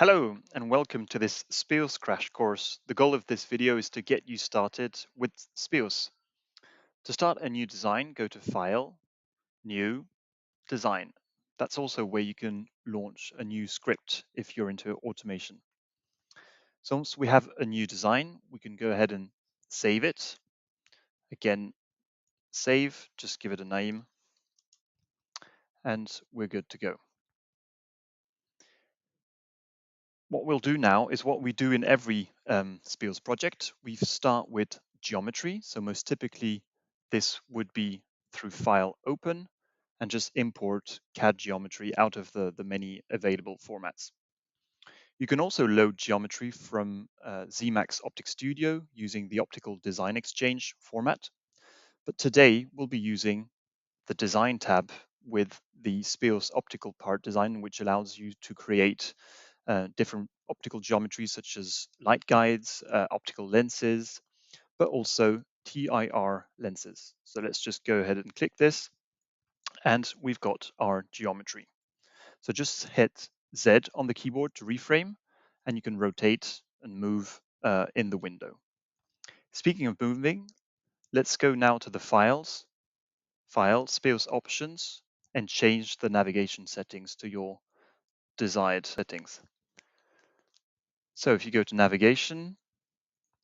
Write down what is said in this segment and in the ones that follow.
Hello and welcome to this Speos crash course. The goal of this video is to get you started with Speos. To start a new design, go to File, New, Design. That's also where you can launch a new script if you're into automation. So once we have a new design, we can go ahead and save it. Again, save, just give it a name, and we're good to go. What we'll do now is what we do in every Speos project. We start with geometry. So most typically, this would be through File, Open, and just import CAD geometry out of the many available formats. You can also load geometry from Zemax Optic Studio using the Optical Design Exchange format. But today, we'll be using the Design tab with the Speos optical part design, which allows you to create different optical geometries such as light guides, optical lenses, but also TIR lenses. So let's just go ahead and click this, and we've got our geometry. So just hit Z on the keyboard to reframe, and you can rotate and move in the window. Speaking of moving, let's go now to the Files, File, Speos Options, and change the navigation settings to your desired settings. So if you go to Navigation,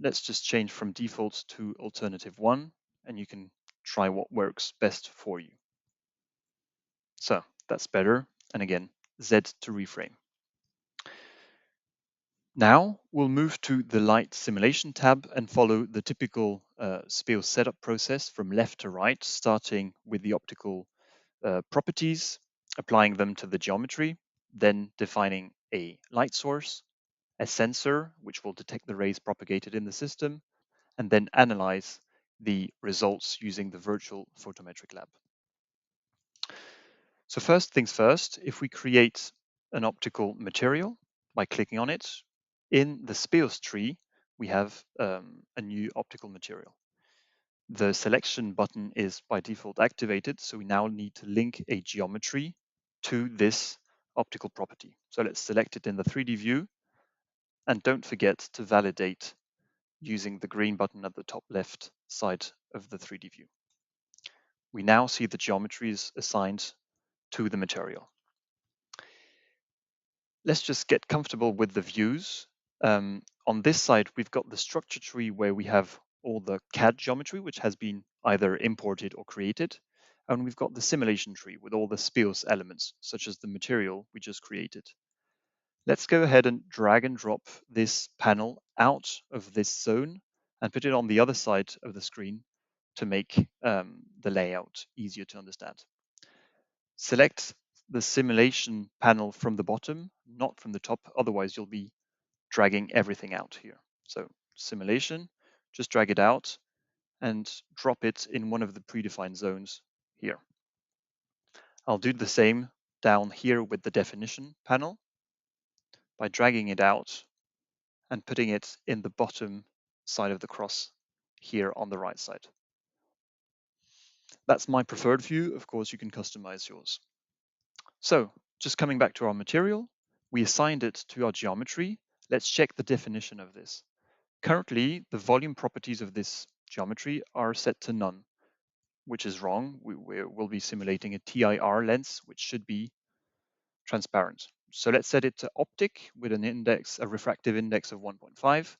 let's just change from default to alternative 1, and you can try what works best for you. So that's better. And again, Z to reframe. Now we'll move to the Light Simulation tab and follow the typical Speos setup process from left to right, starting with the optical properties, applying them to the geometry, then defining a light source, a sensor, which will detect the rays propagated in the system, and then analyze the results using the virtual photometric lab. So first things first, if we create an optical material by clicking on it, in the Speos tree, we have a new optical material. The selection button is by default activated, so we now need to link a geometry to this optical property. So let's select it in the 3D view, and don't forget to validate using the green button at the top left side of the 3D view. We now see the geometries assigned to the material. Let's just get comfortable with the views. On this side, we've got the structure tree where we have all the CAD geometry, which has been either imported or created. And we've got the simulation tree with all the Speos elements, such as the material we just created. Let's go ahead and drag and drop this panel out of this zone and put it on the other side of the screen to make the layout easier to understand. Select the simulation panel from the bottom, not from the top, otherwise you'll be dragging everything out here. So simulation, just drag it out and drop it in one of the predefined zones here. I'll do the same down here with the definition panel by dragging it out and putting it in the bottom side of the cross here on the right side. That's my preferred view. Of course, you can customize yours. So just coming back to our material, we assigned it to our geometry. Let's check the definition of this. Currently, the volume properties of this geometry are set to none, which is wrong. We'll be simulating a TIR lens, which should be transparent. So let's set it to optic with an index, a refractive index of 1.5.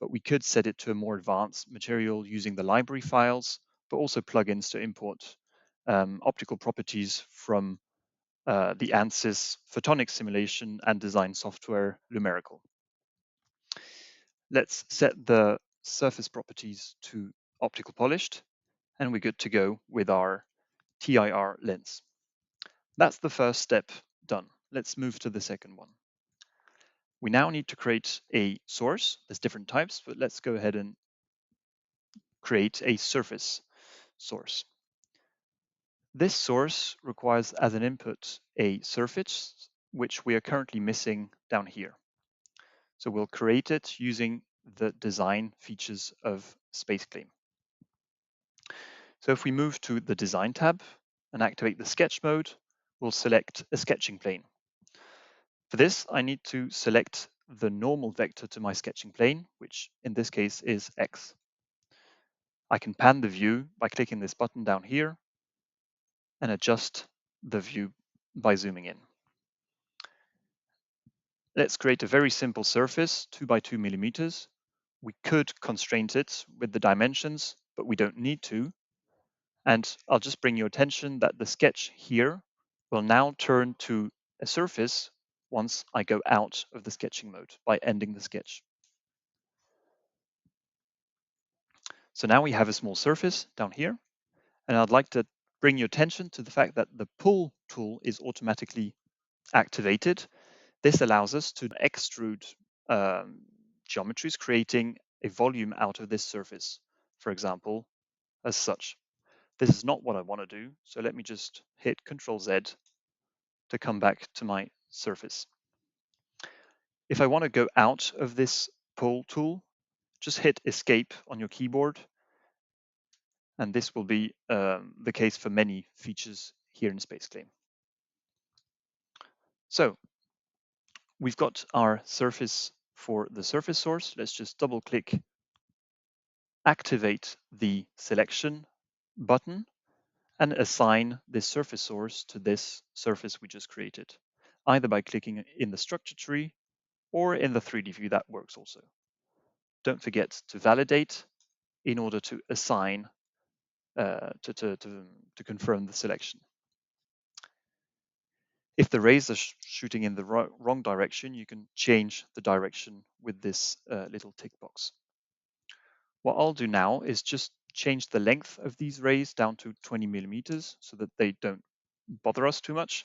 But we could set it to a more advanced material using the library files, but also plugins to import optical properties from the Ansys photonic simulation and design software Lumerical. Let's set the surface properties to optical polished, and we're good to go with our TIR lens. That's the first step done. Let's move to the second one. We now need to create a source. There's different types, but let's go ahead and create a surface source. This source requires as an input a surface, which we are currently missing down here. So we'll create it using the design features of SpaceClaim. So if we move to the Design tab and activate the sketch mode, we'll select a sketching plane. For this, I need to select the normal vector to my sketching plane, which in this case is X. I can pan the view by clicking this button down here and adjust the view by zooming in. Let's create a very simple surface, 2 by 2 millimeters. We could constrain it with the dimensions, but we don't need to. And I'll just bring your attention that the sketch here will now turn to a surface once I go out of the sketching mode by ending the sketch. So now we have a small surface down here, and I'd like to bring your attention to the fact that the pull tool is automatically activated. This allows us to extrude geometries, creating a volume out of this surface, for example, as such. This is not what I want to do, so let me just hit Ctrl Z to come back to my surface. If I want to go out of this pull tool, just hit Escape on your keyboard, and this will be the case for many features here in SpaceClaim. So we've got our surface for the surface source. Let's just double click, activate the selection button, and assign this surface source to this surface we just created, either by clicking in the structure tree or in the 3D view. That works also. Don't forget to validate in order to assign, to confirm the selection. If the rays are shooting in the wrong direction, you can change the direction with this little tick box. What I'll do now is just change the length of these rays down to 20 millimeters so that they don't bother us too much.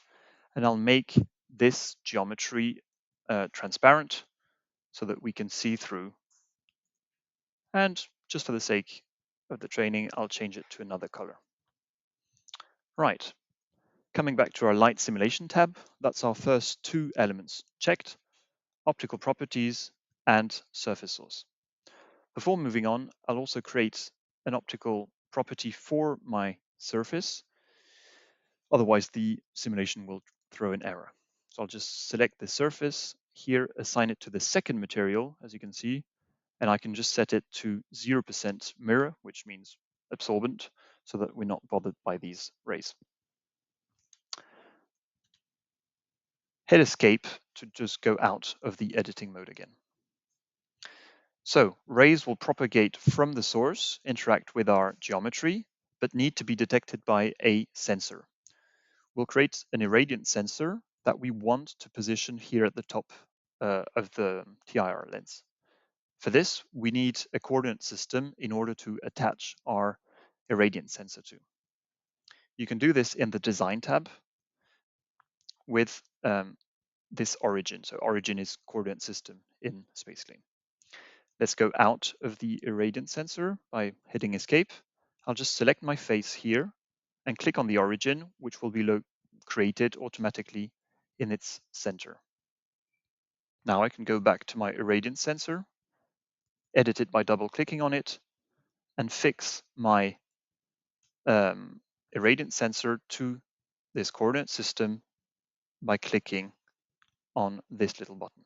And I'll make this geometry transparent so that we can see through. And just for the sake of the training, I'll change it to another color. Right, coming back to our light simulation tab, that's our first two elements checked: optical properties and surface source. Before moving on, I'll also create an optical property for my surface. Otherwise, the simulation will throw an error. So I'll just select the surface here, assign it to the second material, as you can see, and I can just set it to 0% mirror, which means absorbent, so that we're not bothered by these rays. Hit Escape to just go out of the editing mode again. So rays will propagate from the source, interact with our geometry, but need to be detected by a sensor. We'll create an irradiance sensor that we want to position here at the top of the TIR lens. For this, we need a coordinate system in order to attach our irradiance sensor to. You can do this in the Design tab with this origin. So origin is coordinate system in SpaceClaim. Let's go out of the irradiance sensor by hitting Escape. I'll just select my face here and click on the origin, which will be created automatically in its center. Now I can go back to my irradiance sensor, edit it by double clicking on it, and fix my irradiance sensor to this coordinate system by clicking on this little button.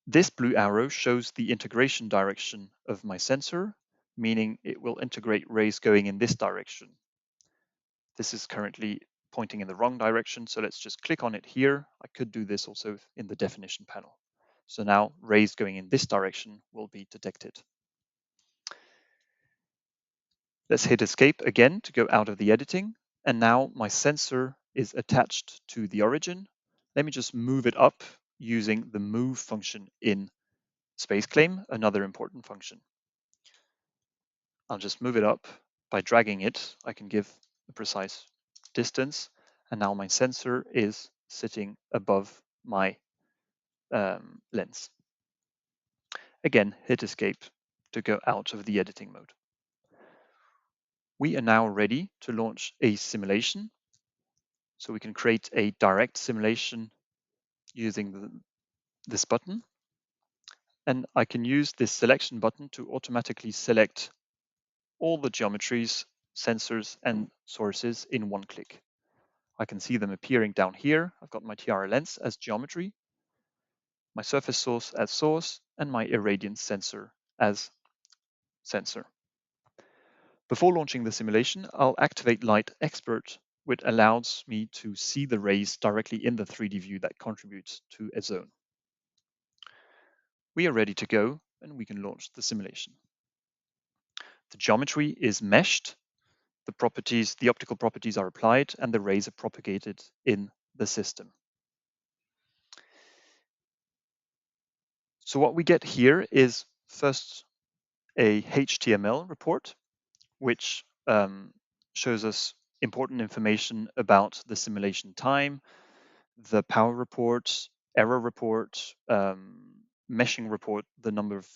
This blue arrow shows the integration direction of my sensor, meaning it will integrate rays going in this direction. This is currently pointing in the wrong direction, so let's just click on it here. I could do this also in the definition panel. So now rays going in this direction will be detected. Let's hit Escape again to go out of the editing. And now my sensor is attached to the origin. Let me just move it up using the move function in SpaceClaim, another important function. I'll just move it up by dragging it. I can give a precise distance, and now my sensor is sitting above my lens. Again, hit Escape to go out of the editing mode. We are now ready to launch a simulation. So we can create a direct simulation using this button. And I can use this selection button to automatically select all the geometries, sensors, and sources in one click. I can see them appearing down here. I've got my tiara lens as geometry, my surface source as source, and my irradiance sensor as sensor. Before launching the simulation, I'll activate Light Expert, which allows me to see the rays directly in the 3D view that contributes to a zone. We are ready to go, and we can launch the simulation. The geometry is meshed, the optical properties are applied, and the rays are propagated in the system. So what we get here is first a HTML report, which shows us important information about the simulation time, the power report, error report, meshing report, the number of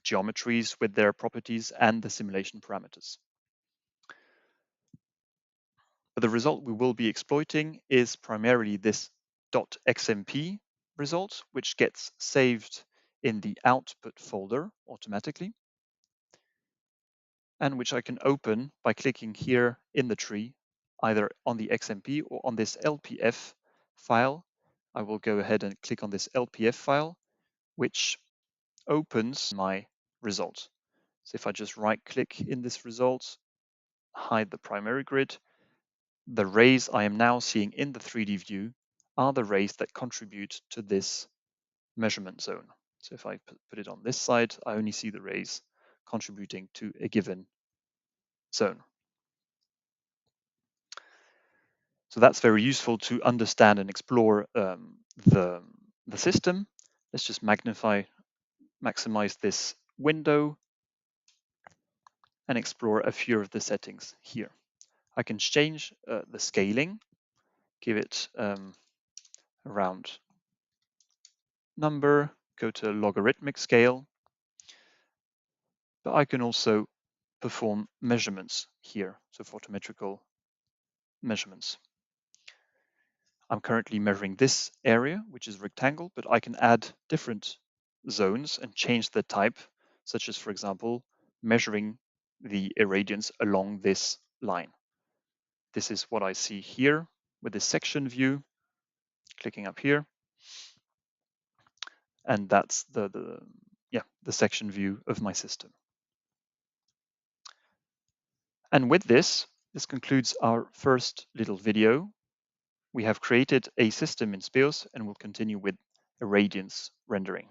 geometries with their properties, and the simulation parameters. But the result we will be exploiting is primarily this .xmp result, which gets saved in the output folder automatically, and which I can open by clicking here in the tree, either on the XMP or on this LPF file. I will go ahead and click on this LPF file, which opens my result. So if I just right click in this result, hide the primary grid, the rays I am now seeing in the 3D view are the rays that contribute to this measurement zone. So if I put it on this side, I only see the rays contributing to a given zone. So that's very useful to understand and explore the system. Let's just maximize this window and explore a few of the settings here. I can change the scaling, give it a round number, go to logarithmic scale, but I can also perform measurements here, so photometrical measurements. I'm currently measuring this area, which is rectangle, but I can add different zones and change the type, such as, for example, measuring the irradiance along this line. This is what I see here with this section view, clicking up here. And that's the section view of my system. And with this concludes our first little video. We have created a system in Speos and will continue with irradiance rendering.